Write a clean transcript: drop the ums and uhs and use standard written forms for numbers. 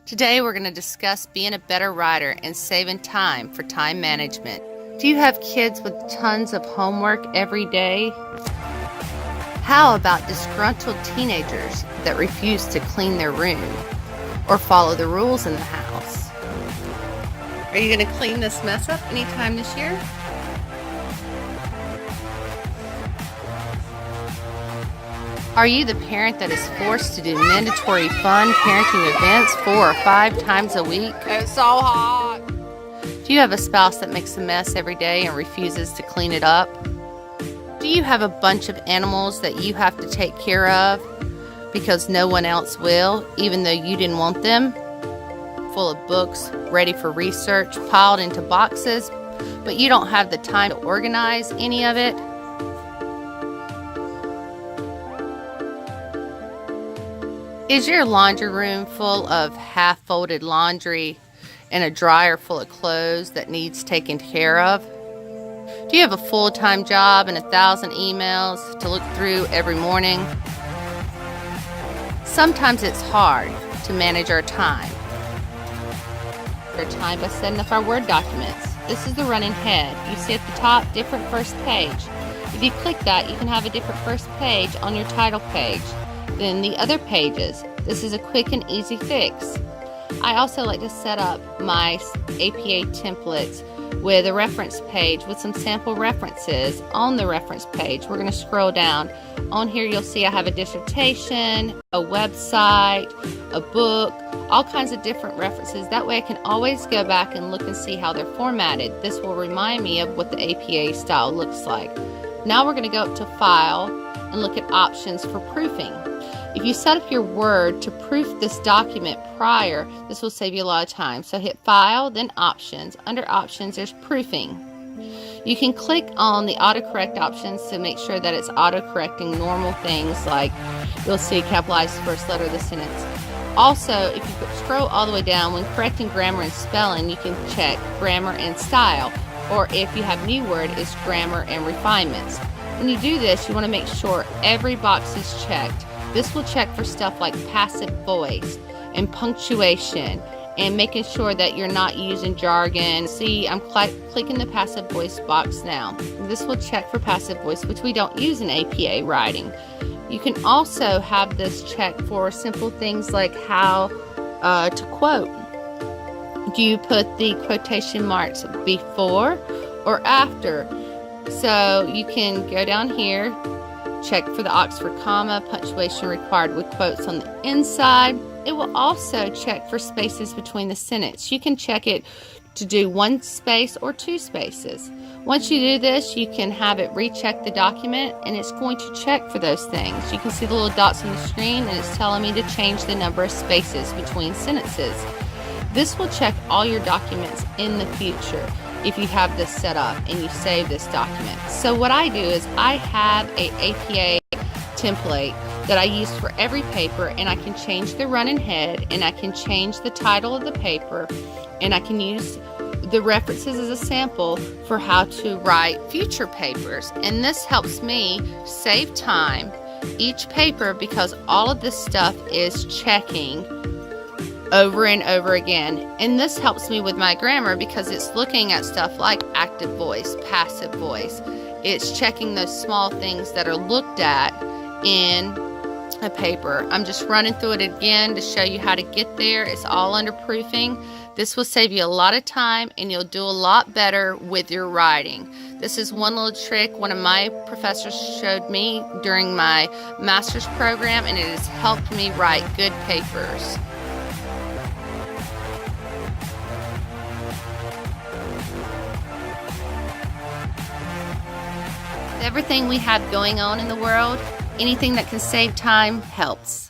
Today we're going to discuss being a better writer and saving time for time management. Do you have kids with tons of homework every day? How about disgruntled teenagers that refuse to clean their room or follow the rules in the house? Are you going to clean this mess up anytime this year? Are you the parent that is forced to do mandatory fun parenting events 4 or 5 times a week? It's so hot. Do you have a spouse that makes a mess every day and refuses to clean it up? Do you have a bunch of animals that you have to take care of because no one else will, even though you didn't want them? Full of books, ready for research, piled into boxes, but you don't have the time to organize any of it? Is your laundry room full of half-folded laundry and a dryer full of clothes that needs taken care of? Do you have a full-time job and 1,000 emails to look through every morning? Sometimes it's hard to manage our time. Our time by setting up our Word documents. This is the running head. You see at the top, different first page. If you click that, you can have a different first page on your title page than the other pages. This is a quick and easy fix. I also like to set up my APA templates with a reference page with some sample references on the reference page. We're going to scroll down. On here you'll see I have a dissertation, a website, a book, all kinds of different references. That way I can always go back and look and see how they're formatted. This will remind me of what the APA style looks like. Now we're going to go up to File and look at options for proofing. If you set up your Word to proof this document prior, this will save you a lot of time. So hit File, then Options. Under Options, there's Proofing. You can click on the autocorrect options to make sure that it's autocorrecting normal things like you'll see capitalized first letter of the sentence. Also, if you scroll all the way down, when correcting grammar and spelling, you can check Grammar and Style. Or if you have New Word, it's Grammar and Refinements. When you do this, you want to make sure every box is checked. This will check for stuff like passive voice and punctuation and making sure that you're not using jargon. See, I'm clicking the passive voice box now. This will check for passive voice, which we don't use in APA writing. You can also have this check for simple things like how to quote. Do you put the quotation marks before or after? So you can go down here, check for the Oxford comma, punctuation required with quotes on the inside. It will also check for spaces between the sentence. You can check it to do 1 space or 2 spaces. Once you do this, you can have it recheck the document and it's going to check for those things. You can see the little dots on the screen and it's telling me to change the number of spaces between sentences. This will check all your documents in the future if you have this set up and you save this document. So what I do is I have a APA template that I use for every paper, and I can change the running head and I can change the title of the paper, and I can use the references as a sample for how to write future papers. And this helps me save time each paper because all of this stuff is checking over and over again. And this helps me with my grammar because it's looking at stuff like active voice, passive voice. It's checking those small things that are looked at in a paper. I'm just running through it again to show you how to get there. It's all under proofing. This will save you a lot of time and you'll do a lot better with your writing. This is one little trick one of my professors showed me during my master's program, and it has helped me write good papers. Everything we have going on in the world, anything that can save time helps.